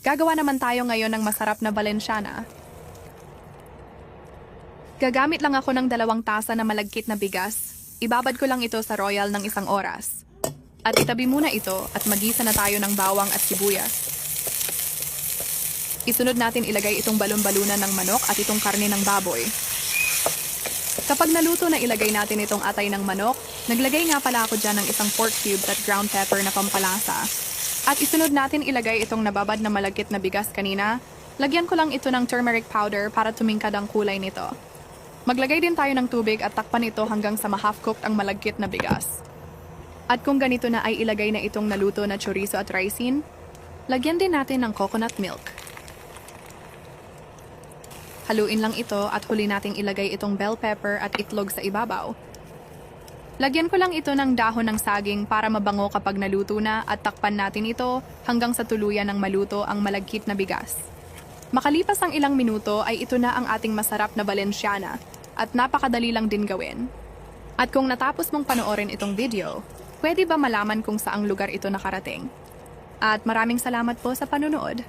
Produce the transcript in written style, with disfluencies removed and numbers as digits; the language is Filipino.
Gagawa naman tayo ngayon ng masarap na Valenciana. Gagamit lang ako ng 2 tasa na malagkit na bigas. Ibabad ko lang ito sa royal ng 1 oras. At itabi muna ito at magisa na tayo ng bawang at sibuyas. Isunod natin ilagay itong balon-balunan ng manok at itong karne ng baboy. Kapag naluto na ilagay natin itong atay ng manok, naglagay nga pala ako dyan ng 1 pork cube at ground pepper na pampalasa. At isunod natin ilagay itong nababad na malagkit na bigas kanina. Lagyan ko lang ito ng turmeric powder para tumingkad ang kulay nito. Maglagay din tayo ng tubig at takpan ito hanggang sa ma-half-cooked ang malagkit na bigas. At kung ganito na ay ilagay na itong naluto na chorizo at ricin, lagyan din natin ng coconut milk. Haluin lang ito at huli nating ilagay itong bell pepper at itlog sa ibabaw. Lagyan ko lang ito ng dahon ng saging para mabango kapag naluto na at takpan natin ito hanggang sa tuluyan ng maluto ang malagkit na bigas. Makalipas ang ilang minuto ay ito na ang ating masarap na Valenciana at napakadali lang din gawin. At kung natapos mong panoorin itong video, pwede ba malaman kung saang lugar ito nakarating? At maraming salamat po sa panunood.